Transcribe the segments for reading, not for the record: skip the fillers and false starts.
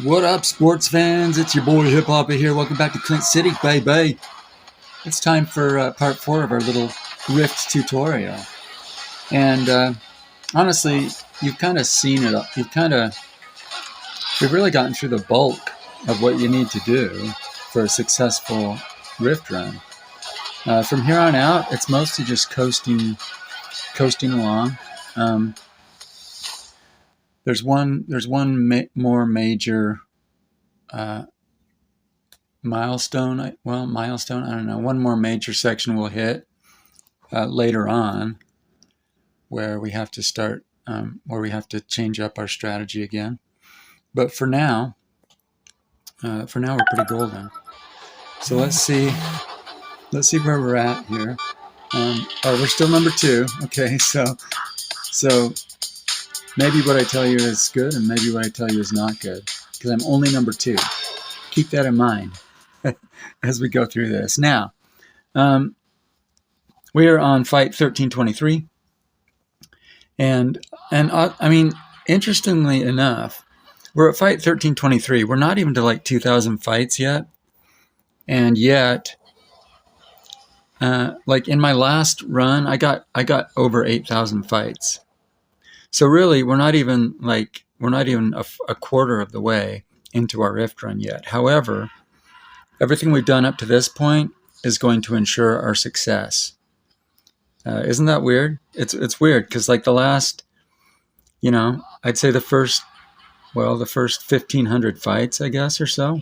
What up, sports fans? It's your boy HipHoppa here. Welcome back to Clint City, baby. It's time for part 4 of our little Rift tutorial. And honestly, you've kind of seen it. We've really gotten through the bulk of what you need to do for a successful Rift run. From here on out, it's mostly just coasting along. There's one more major milestone. I don't know. One more major section we'll hit later on, where we have to start, where we have to change up our strategy again. But for now, we're pretty golden. So let's see where we're at here. We're still number 2. Okay, so maybe what I tell you is good, and maybe what I tell you is not good, because I'm only number 2. Keep that in mind as we go through this. Now, we are on fight 1323, and I mean, interestingly enough, we're at fight 1323. We're not even to like 2,000 fights yet, and yet, like in my last run, I got over 8,000 fights. So really, we're not even a quarter of the way into our Rift run yet. However, everything we've done up to this point is going to ensure our success. Isn't that weird? It's weird because like the last, I'd say the first 1,500 fights, I guess, or so.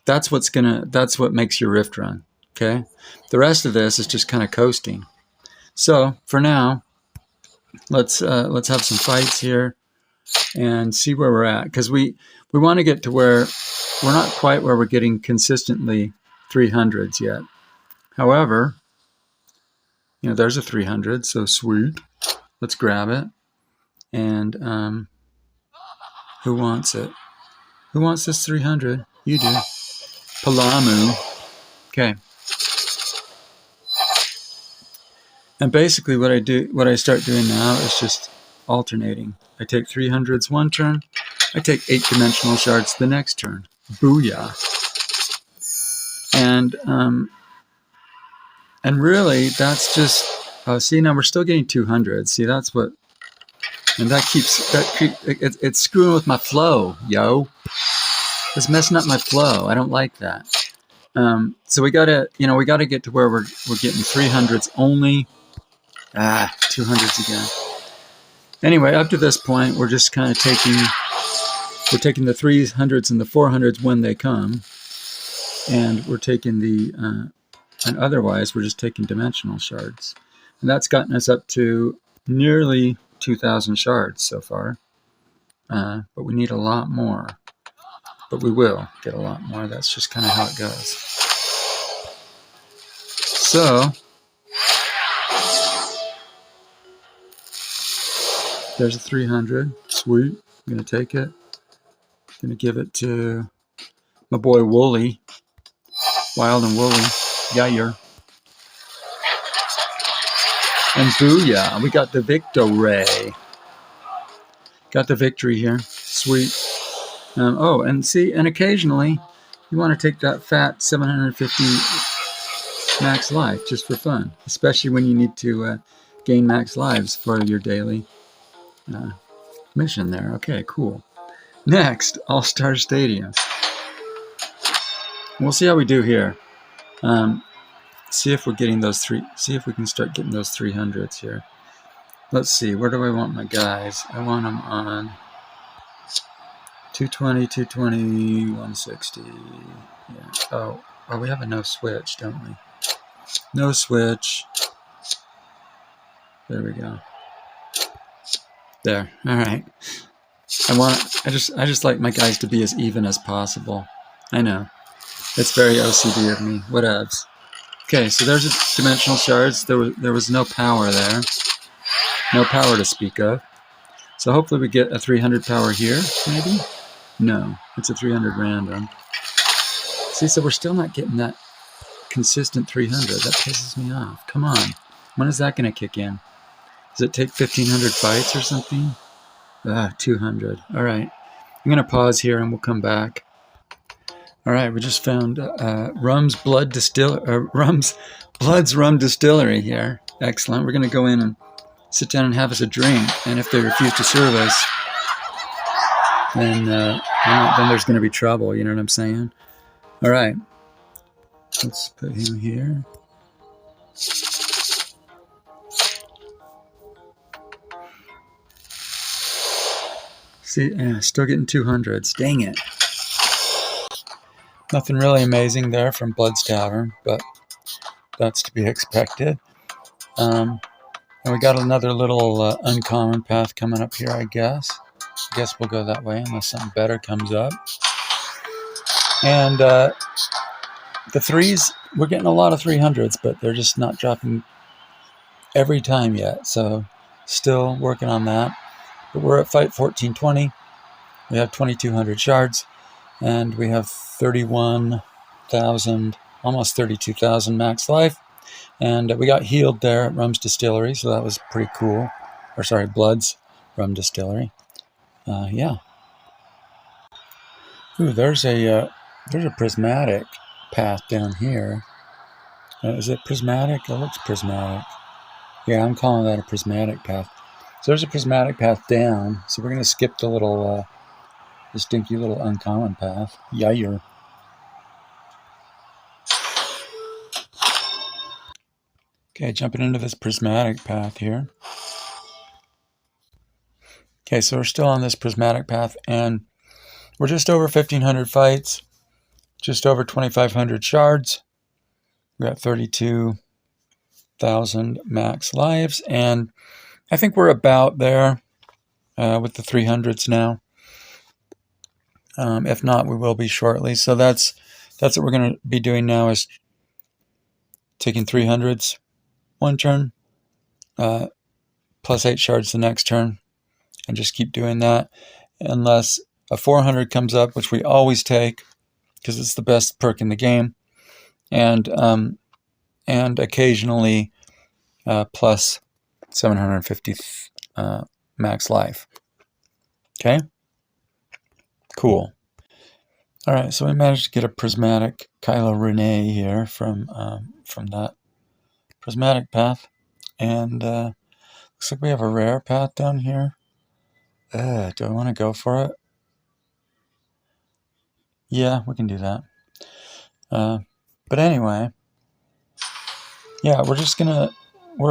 That's what makes your Rift run. Okay, the rest of this is just kind of coasting. So for now, let's have some fights here and see where we're at, because we want to get to where we're not quite where we're getting consistently 300s yet. However, there's a 300, so sweet. Let's grab it. And who wants it? Who wants this 300? You do. Palamu. Okay. And basically what I start doing now is just alternating. I take 300s one turn, I take 8-dimensional shards the next turn. Booyah. And really that's just, see, now we're still getting 200s. See, that's what, and it's screwing with my flow, yo. It's messing up my flow. I don't like that. So we gotta get to where we're getting 300s only. 200s again. Anyway, up to this point, we're just kind of taking the 300s and the 400s when they come, and we're taking and otherwise we're just taking dimensional shards, and that's gotten us up to nearly 2,000 shards so far. But we need a lot more. But we will get a lot more. That's just kind of how it goes. So there's a 300. Sweet. I'm going to take it. I'm going to give it to my boy Wooly. Wild and Wooly. Yair. And booyah. We got the victory. Got the victory here. Sweet. And see, and occasionally you want to take that fat 750 max life just for fun. Especially when you need to gain max lives for your daily mission there. Okay, cool. Next, All-Star Stadium. We'll see how we do here. See if we're getting those see if we can start getting those 300s here. Let's see, where do I want my guys? I want them on 220, 220, 160. Yeah. Oh, we have a no switch, don't we? No switch. There we go. There. All right. I just like my guys to be as even as possible. I know. It's very OCD of me. Whatevs. Okay, so there's a dimensional shards. There was no power there. No power to speak of. So hopefully we get a 300 power here, maybe? No, it's a 300 random. See, so we're still not getting that consistent 300. That pisses me off. Come on. When is that going to kick in? Does it take 1,500 fights or something? 200. All right. I'm going to pause here and we'll come back. All right, we just found Blood's Rum Distillery here. Excellent. We're going to go in and sit down and have us a drink. And if they refuse to serve us, then there's going to be trouble. You know what I'm saying? All right. Let's put him here. See, still getting 200s. Dang it. Nothing really amazing there from Blood's Tavern, but that's to be expected. And we got another little uncommon path coming up here, I guess. I guess we'll go that way unless something better comes up. And the threes, we're getting a lot of 300s, but they're just not dropping every time yet. So still working on that. But we're at fight 1420. We have 2,200 shards, and we have 31,000, almost 32,000 max life. And we got healed there at Rum's Distillery, so that was pretty cool. Or sorry, Blood's Rum Distillery. Yeah. Ooh, there's a prismatic path down here. Is it prismatic? It looks prismatic. Yeah, I'm calling that a prismatic path. So there's a prismatic path down. So we're going to skip the little, this dinky little uncommon path. Yeah. Okay, jumping into this prismatic path here. Okay, so we're still on this prismatic path, and we're just over 1,500 fights, just over 2,500 shards. We got 32,000 max lives, and I think we're about there with the 300s now. If not, we will be shortly. So that's what we're going to be doing now, is taking 300s one turn, plus 8 shards the next turn, and just keep doing that unless a 400 comes up, which we always take because it's the best perk in the game, and occasionally plus 750 max life. Okay, cool. All right, so we managed to get a prismatic Kylo Rene here from that prismatic path, and looks like we have a rare path down here. Do I want to go for it? Yeah, we can do that. But anyway, yeah, we're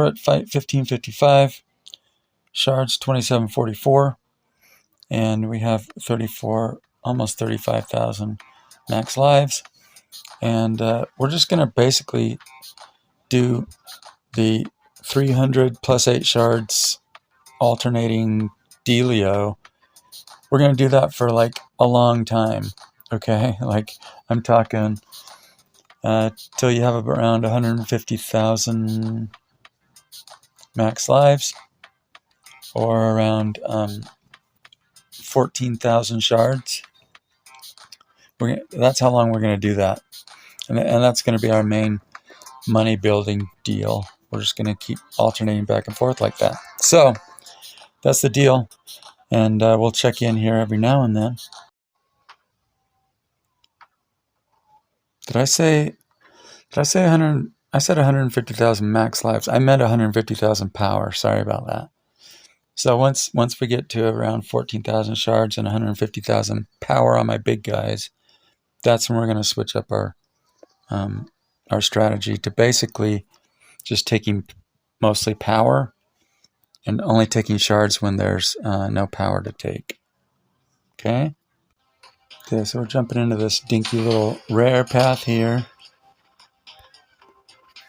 at fight 1555, shards 2744, and we have 34, almost 35,000 max lives, and we're just gonna basically do the 300 plus 8 shards alternating dealio. We're gonna do that for like a long time, okay? Like I'm talking till you have around 150,000 max lives, or around 14,000 shards. That's how long we're going to do that, and that's going to be our main money building deal. We're just going to keep alternating back and forth like that. So that's the deal, and we'll check in here every now and then. Did I say 100? I said 150,000 max lives. I meant 150,000 power. Sorry about that. So once we get to around 14,000 shards and 150,000 power on my big guys, that's when we're going to switch up our strategy to basically just taking mostly power and only taking shards when there's no power to take. Okay, so we're jumping into this dinky little rare path here.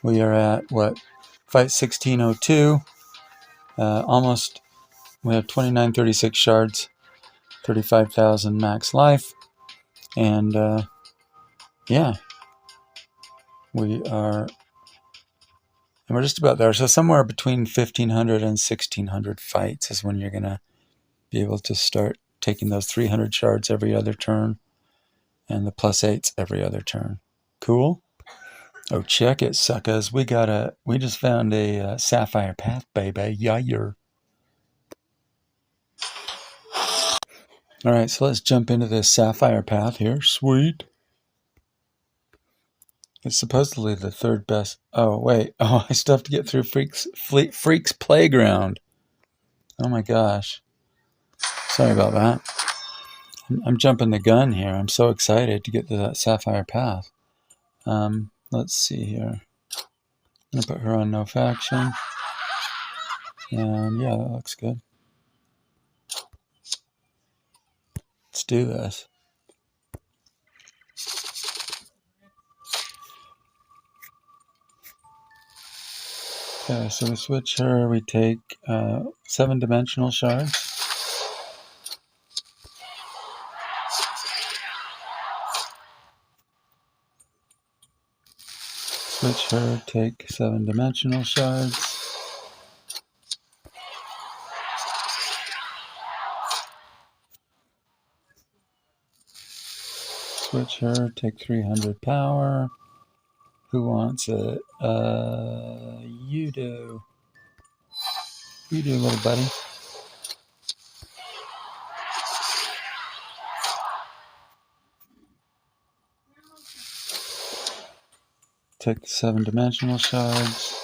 We are at what, fight 1602. Almost. We have 2936 shards, 35,000 max life, and yeah, we're just about there. So somewhere between 1,500 and 1,600 fights is when you're gonna be able to start taking those 300 shards every other turn, and the plus 8s every other turn. Cool. Oh, check it, suckers! We just found a sapphire path, baby. Yeah, you're. All right, so let's jump into this sapphire path here. Sweet. It's supposedly the third best. Oh, wait. Oh, I still have to get through Freak's Playground. Oh my gosh. Sorry about that. I'm jumping the gun here. I'm so excited to get to that sapphire path. Let's see here. I'm going to put her on no faction. And yeah, that looks good. Let's do this. Okay, so we switch her. We take 7-dimensional shards. Switch her, take 7-dimensional shards. Switch her, take 300 power. Who wants it? You do. You do, little buddy. Take the 7-dimensional shards.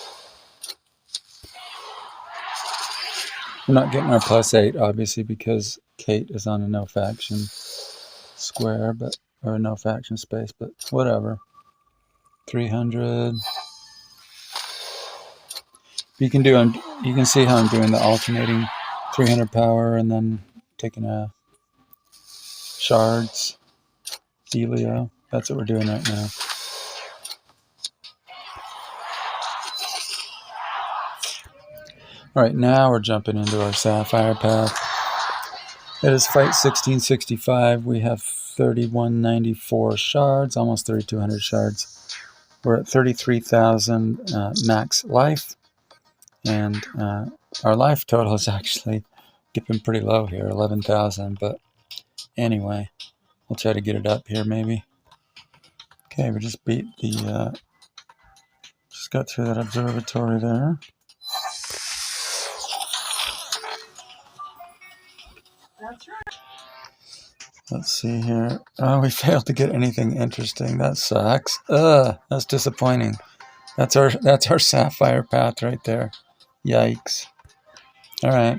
We're not getting our +8, obviously, because Kate is on a no faction square, or a no faction space, but whatever. 300. You can see how I'm doing the alternating 300 power and then taking a shards, Delio. That's what we're doing right now. All right, now we're jumping into our sapphire path. It is fight 1665. We have 3194 shards, almost 3200 shards. We're at 33,000 max life, and our life total is actually dipping pretty low here, 11,000. But anyway, we'll try to get it up here maybe. Okay, we just beat the, just got through that observatory there. That's right. Let's see here. Oh, we failed to get anything interesting. That sucks. That's disappointing. That's our sapphire path right there. Yikes. All right.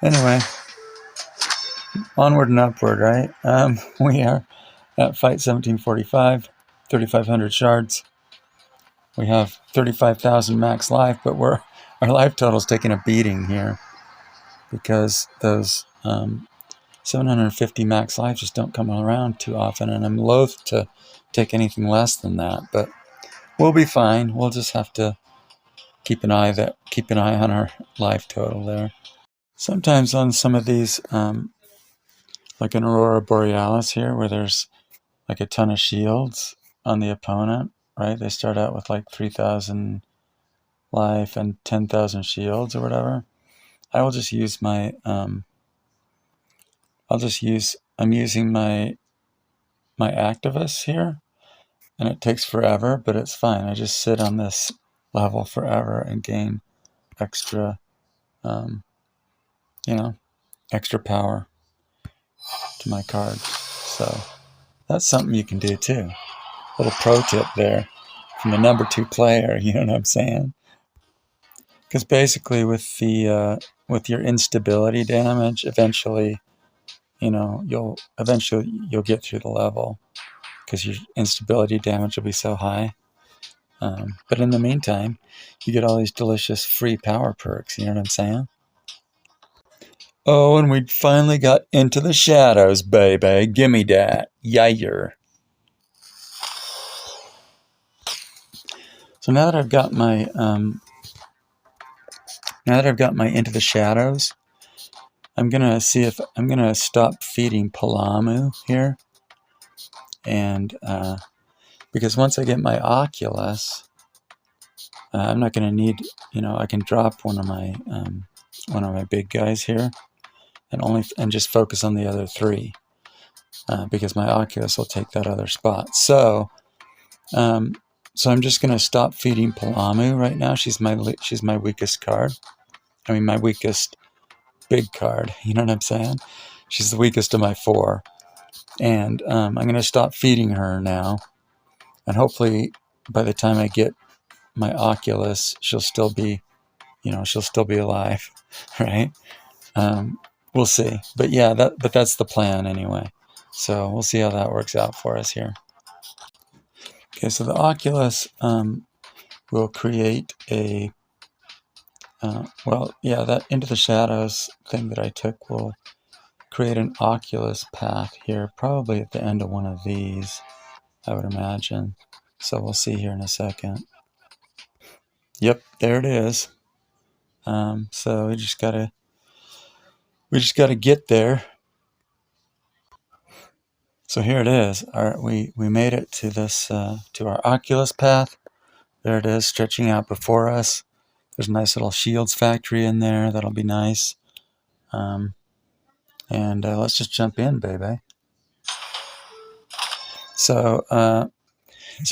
Anyway, onward and upward, right? We are at fight 1745, 3,500 shards. We have 35,000 max life, but our life total is taking a beating here because those 750 max life just don't come around too often, and I'm loath to take anything less than that, but we'll be fine. We'll just have to keep an eye on our life total there. Sometimes on some of these, like an Aurora Borealis here, where there's like a ton of shields on the opponent, right? They start out with like 3,000 life and 10,000 shields or whatever. I will just use my I'm using my activists here, and it takes forever, but it's fine. I just sit on this level forever and gain extra, extra power to my cards. So that's something you can do too. Little pro tip there from the number 2 player. You know what I'm saying? Because basically, with your instability damage, eventually, you'll get through the level because your instability damage will be so high. But in the meantime, you get all these delicious free power perks. You know what I'm saying? Oh, and we finally got into the shadows, baby. Gimme that. Yayer. So now that I've got my into the shadows, I'm gonna stop feeding Palamu here, and because once I get my Oculus, I'm not gonna need, I can drop one of my big guys here, and just focus on the other 3, because my Oculus will take that other spot. So I'm just gonna stop feeding Palamu right now. She's my weakest card. I mean, my weakest big card. You know what I'm saying? She's the weakest of my 4. And I'm going to stop feeding her now. And hopefully by the time I get my Oculus, she'll still be alive, right? We'll see. But yeah, that's the plan anyway. So we'll see how that works out for us here. Okay, so the Oculus will create a, that Into the Shadows thing that I took will create an Oculus path here, probably at the end of one of these, I would imagine. So we'll see here in a second. Yep, there it is. So we just gotta get there. So here it is. We made it to this to our Oculus path. There it is, stretching out before us. There's a nice little shields factory in there. That'll be nice. And let's just jump in, baby. So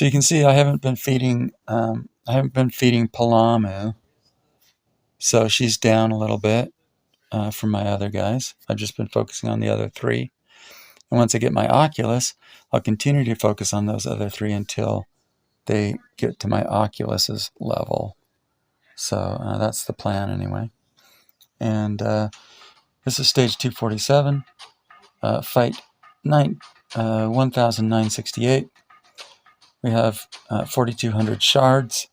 you can see I haven't been feeding Palamu. So she's down a little bit from my other guys. I've just been focusing on the other 3. And once I get my Oculus, I'll continue to focus on those other 3 until they get to my Oculus's level. So that's the plan anyway. And this is stage 247, fight 1968. We have 4,200 shards,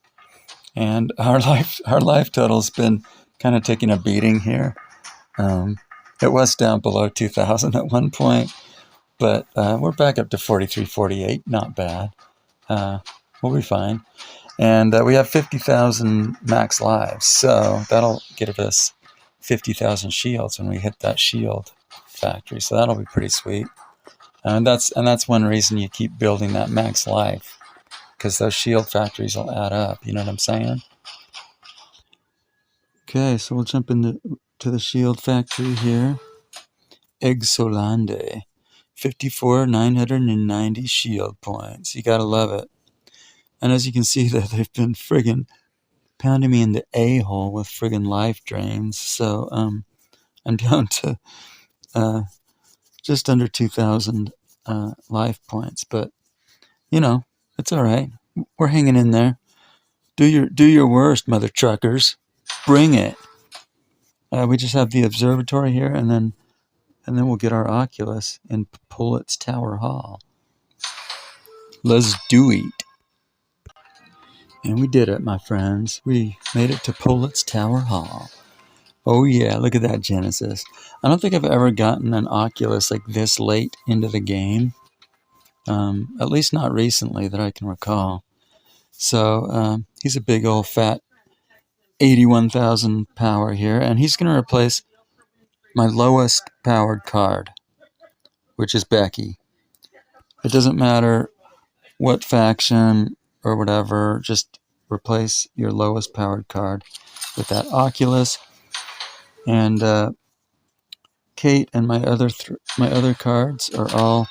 and our life total's been kind of taking a beating here. It was down below 2,000 at one point, but we're back up to 43, 48. Not bad. We'll be fine. And we have 50,000 max lives, so that'll give us 50,000 shields when we hit that shield factory. So that'll be pretty sweet. And that's one reason you keep building that max life, because those shield factories will add up. You know what I'm saying? Okay, so we'll jump into the shield factory here. Exolande, 54,990 shield points. You gotta love it. And as you can see, that they've been friggin' pounding me in the a-hole with friggin' life drains. So I'm down to just under 2,000 life points. But it's all right. We're hanging in there. Do your worst, mother truckers. Bring it. We just have the observatory here, and then we'll get our Oculus in Pullett's Tower Hall. Let's do it. And we did it, my friends. We made it to Pullett's Tower Hall. Oh yeah, look at that Genesis. I don't think I've ever gotten an Oculus like this late into the game. At least not recently that I can recall. So he's a big old fat 81,000 power here, and he's going to replace my lowest powered card, which is Becky. It doesn't matter what faction or whatever, just replace your lowest powered card with that Oculus. And Kate and my other cards are all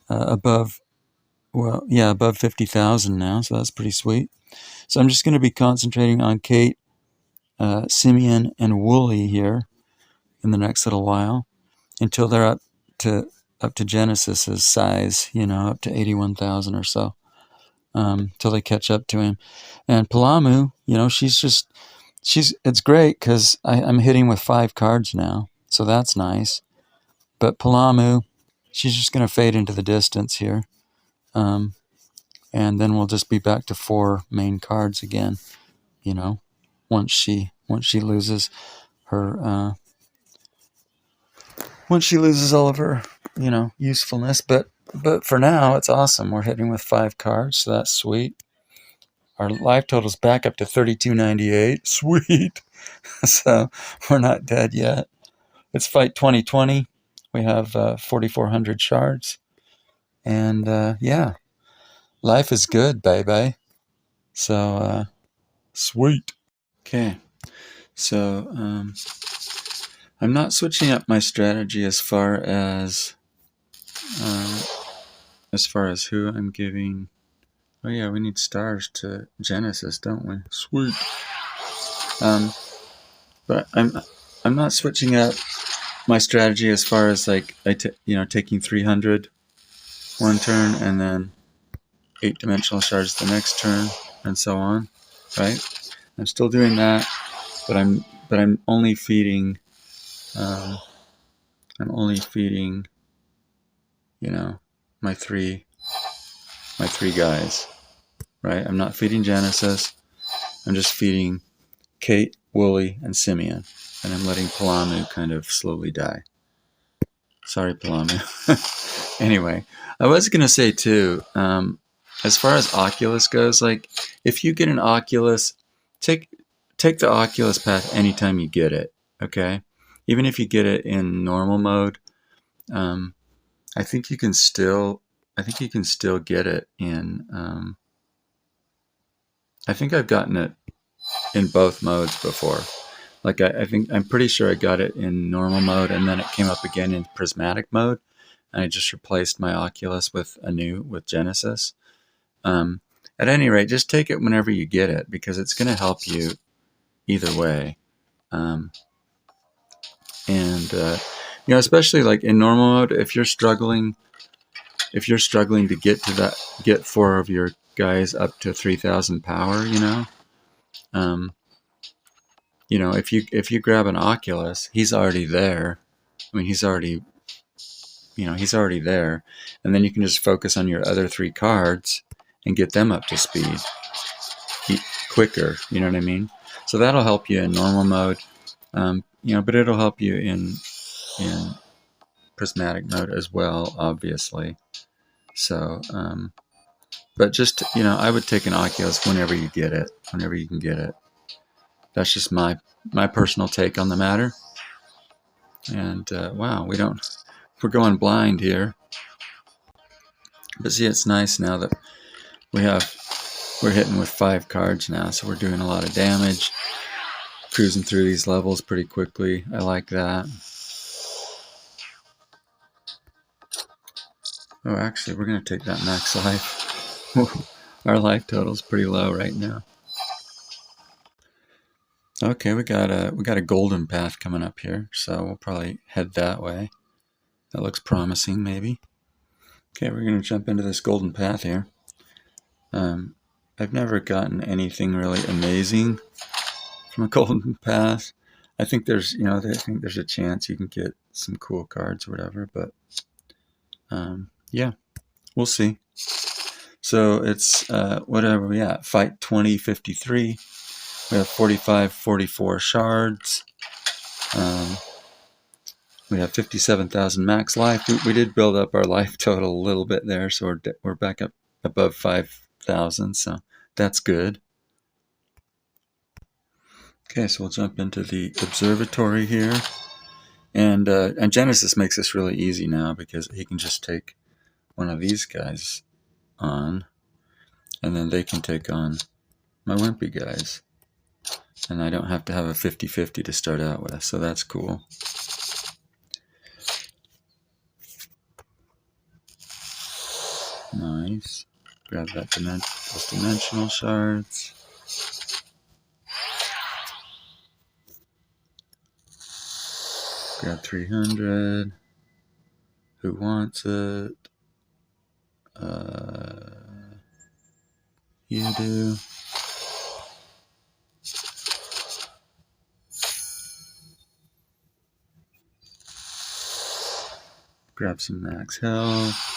above 50,000 now, so that's pretty sweet. So I'm just going to be concentrating on Kate, Simeon, and Wooly here in the next little while until they're up to Genesis's size, up to 81,000 or so, till they catch up to him. And Palamu, it's great because I'm hitting with 5 cards now, so that's nice. But Palamu, she's just going to fade into the distance here. And then we'll just be back to 4 main cards again, once she loses her, once she loses all of her, usefulness. But for now, it's awesome. We're hitting with 5 cards, so that's sweet. Our life total's back up to 3298. Sweet. So we're not dead yet. It's fight 2020. We have 4,400 shards. And yeah, life is good, baby. So sweet. Okay. So I'm not switching up my strategy as far as who I'm giving. Oh yeah, we need stars to Genesis, don't we? Sweet. But I'm not switching up my strategy as far as like taking 300 one turn and then 8-dimensional shards the next turn and so on, right? I'm still doing that, but I'm only feeding my three guys, right? I'm not feeding Genesis. I'm just feeding Kate, Wooly, and Simeon, and I'm letting Palamu kind of slowly die. Sorry, Palamu. Anyway, I was gonna say too, as far as Oculus goes, like if you get an Oculus, take the Oculus path anytime you get it. Okay, even if you get it in normal mode, um, I think you can still get it in. I think I've gotten it in both modes before. Like I'm pretty sure I got it in normal mode, and then it came up again in prismatic mode, and I just replaced my Oculus with Genesis. At any rate, just take it whenever you get it, because it's going to help you either way. And especially like in normal mode, if you're struggling to get 4 of your guys up to 3,000 power, if you grab an Oculus, he's already there. I mean, he's already there, and then you can just focus on your other 3 cards and get them up to speed quicker. You know what I mean? So that'll help you in normal mode, but it'll help you in prismatic mode as well, obviously. So, but just I would take an Oculus whenever you get it, whenever you can get it. That's just my personal take on the matter. And wow, we're going blind here. But see, it's nice now that we're hitting with 5 cards now, so we're doing a lot of damage, cruising through these levels pretty quickly. I like that. Oh, actually, we're going to take that max life. Our life total's pretty low right now. Okay, we got a golden path coming up here, so we'll probably head that way. That looks promising, maybe. Okay, we're going to jump into this golden path here. I've never gotten anything really amazing from a golden path. I think there's a chance you can get some cool cards or whatever, but yeah, we'll see. So it's whatever we at, fight 2053. We have 44 shards. We have 57,000 max life. We did build up our life total a little bit there, so we're back up above 5,000, so that's good. Okay, so we'll jump into the observatory here. And Genesis makes this really easy now, because he can just take one of these guys on, and then they can take on my wimpy guys. And I don't have to have a 50-50 to start out with, so that's cool. Nice. Grab that those dimensional shards. Grab 300. Who wants it? You do. Grab some max health.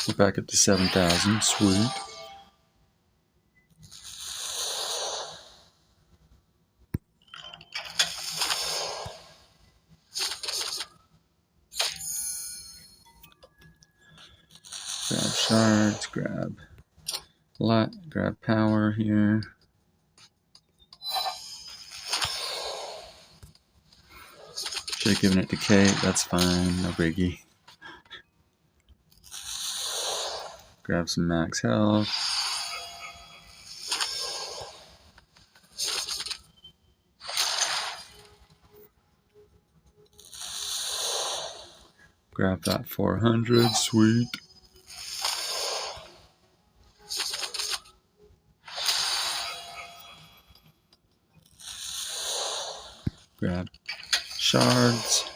We're back up to 7,000. Sweet. Grab shards. Grab power here. Should have given it to Kate. That's fine. No biggie. Grab some max health. Grab that 400. Sweet. grab shards.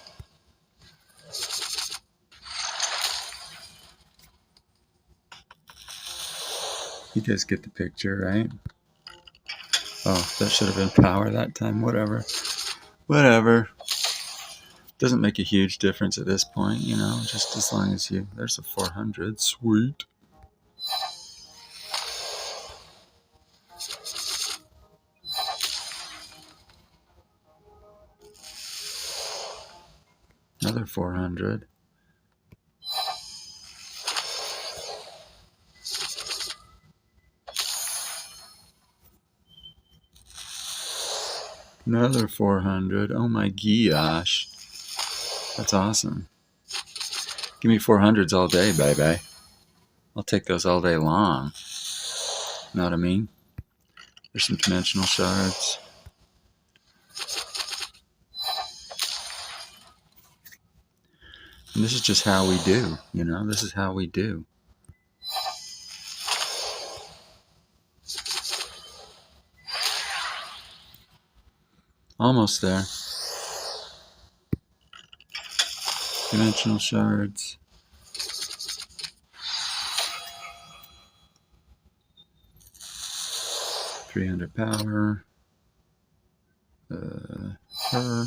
You guys get the picture, right? Oh, that should have been power that time. Whatever. Doesn't make a huge difference at this point, you know, just as long as you... There's a 400. Sweet. Another 400. Another 400. Oh my gosh. That's awesome. Give me 400s all day, baby. I'll take those all day long. Know what I mean? There's some dimensional shards. And this is just how we do, you know? This is how we do. Almost there. Dimensional shards. $300 power. Her.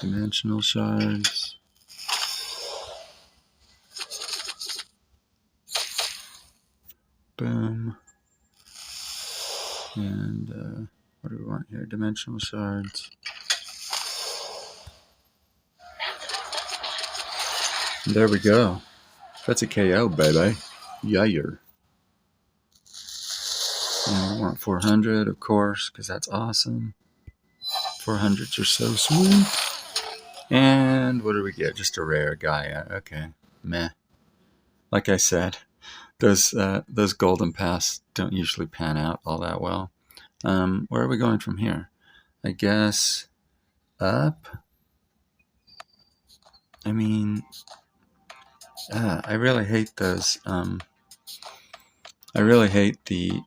Dimensional shards. Boom. And what do we want here? Dimensional shards. And there we go. That's a KO, baby. Yayer. And we want 400, of course, because that's awesome. 400s are so sweet. And what do we get? Just a rare guy. Okay. Meh. Like I said, those golden paths don't usually pan out all that well. Where are we going from here? I guess up. I mean, I really hate those. I really hate these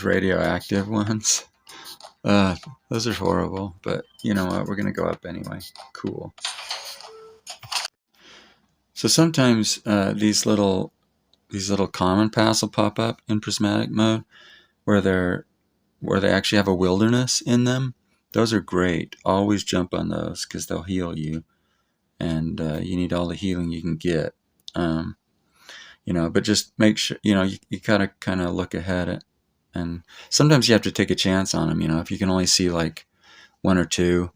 radioactive ones. Those are horrible, but you know what? We're gonna go up anyway. Cool. So sometimes these little common paths will pop up in prismatic mode, where they actually have a wilderness in them. Those are great. Always jump on those because they'll heal you, and you need all the healing you can get. You know, but just make sure, you know, you gotta kind of look ahead, and sometimes you have to take a chance on them. You know, if you can only see like one or two.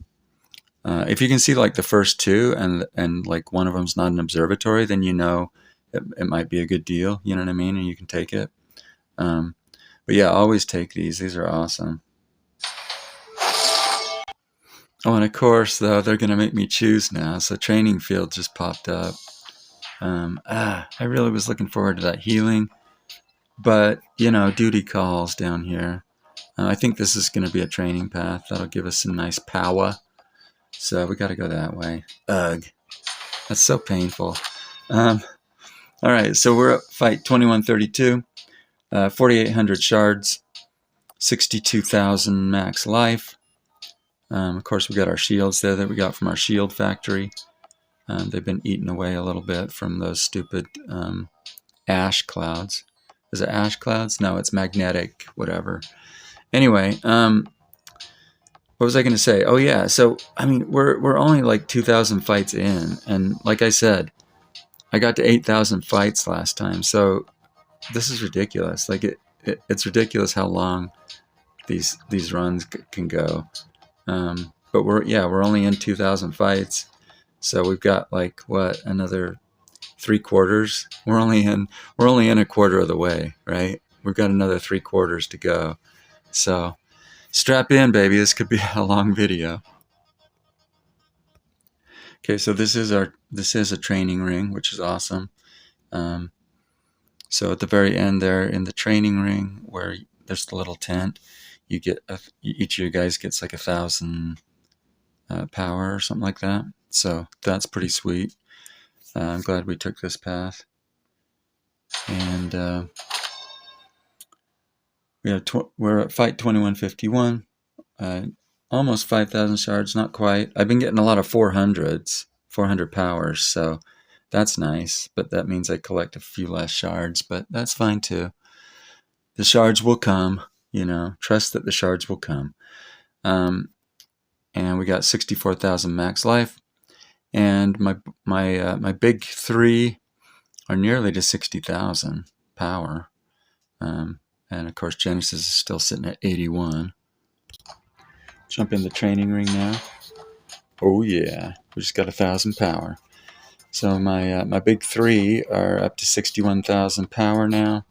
If you can see like the first two and like one of them's not an observatory, then you know it might be a good deal. You know what I mean? And you can take it. But yeah, always take these. These are awesome. Oh, and of course, though, they're going to make me choose now. So training field just popped up. I really was looking forward to that healing. But, you know, duty calls down here. I think this is going to be a training path. That'll give us some nice power. So we got to go that way. Ugh. That's so painful. All right, so we're at fight 2132. 4,800 shards. 62,000 max life. Of course, we got our shields there that we got from our shield factory. They've been eaten away a little bit from those stupid ash clouds. Is it ash clouds? No, it's magnetic, whatever. Anyway, what was I going to say? Oh yeah, so I mean, we're only like 2,000 fights in, and like I said, I got to 8,000 fights last time. So this is ridiculous. Like it's ridiculous how long these runs can go. But we're only in 2,000 fights, so we've got like what, another 3/4. We're only in a quarter of the way, right? We've got another 3/4 to go. So strap in, baby. This could be a long video. Okay, so this is a training ring, which is awesome. So at the very end there in the training ring, where there's the little tent, you get each of you guys gets like 1,000 power or something like that. So that's pretty sweet. I'm glad we took this path. And we're at fight 2151. Almost 5,000 shards, not quite. I've been getting a lot of 400s, 400 powers, so that's nice. But that means I collect a few less shards, but that's fine too. The shards will come, you know. Trust that the shards will come. And we got 64,000 max life, and my big three are nearly to 60,000 power. And of course, Genesis is still sitting at 81. Jump in the training ring now. Oh yeah, we just got 1,000 power. So my big three are up to 61,000 power now.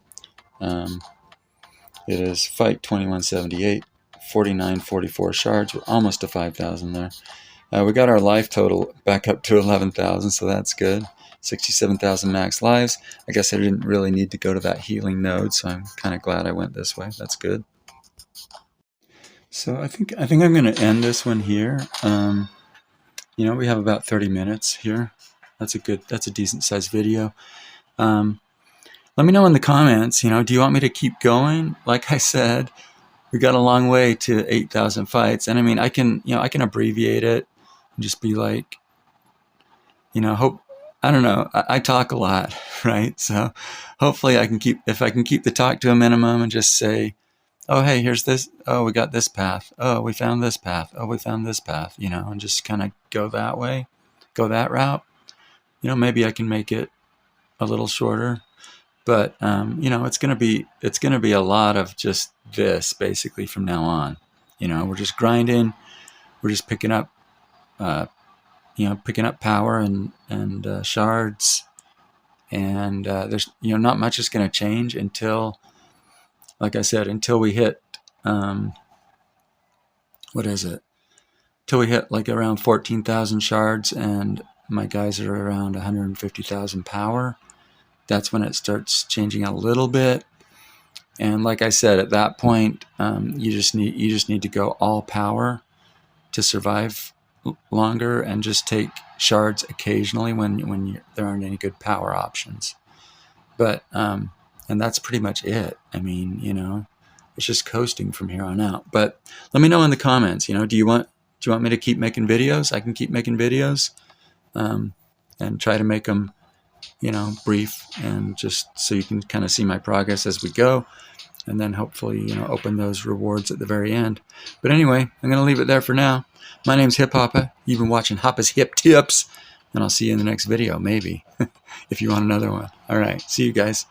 It is fight 2178, 4944 shards. We're almost to 5,000 there. We got our life total back up to 11,000, so that's good. 67,000 max lives. I guess I didn't really need to go to that healing node, so I'm kind of glad I went this way. That's good. So I think I'm going to end this one here. You know, we have about 30 minutes here. That's a decent sized video. Let me know in the comments, you know, do you want me to keep going? Like I said, we got a long way to 8,000 fights. And I mean, I can abbreviate it and just be like, you know, I don't know. I talk a lot, right? So hopefully if I can keep the talk to a minimum and just say, oh, hey, here's this. Oh, we got this path. Oh, we found this path. Oh, we found this path, you know, and just kind of go that way, go that route. You know, maybe I can make it a little shorter, but, you know, it's going to be a lot of just this basically from now on. You know, we're just grinding. We're just picking up, picking up power and shards. And there's, you know, not much is going to change until, like I said, until we hit, Till we hit like around 14,000 shards and my guys are around 150,000 power. That's when it starts changing a little bit. And like I said, at that point, you just need to go all power to survive longer, and just take shards occasionally when there aren't any good power options. But and that's pretty much it. I mean, you know, it's just coasting from here on out. But let me know in the comments. You know, do you want me to keep making videos? I can keep making videos, and try to make them, you know, brief, and just so you can kind of see my progress as we go, and then hopefully, you know, open those rewards at the very end. But anyway, I'm going to leave it there for now. My name's HipHoppa. You've been watching Hoppa's Hip Tips, and I'll see you in the next video, maybe, if you want another one. All right, see you guys.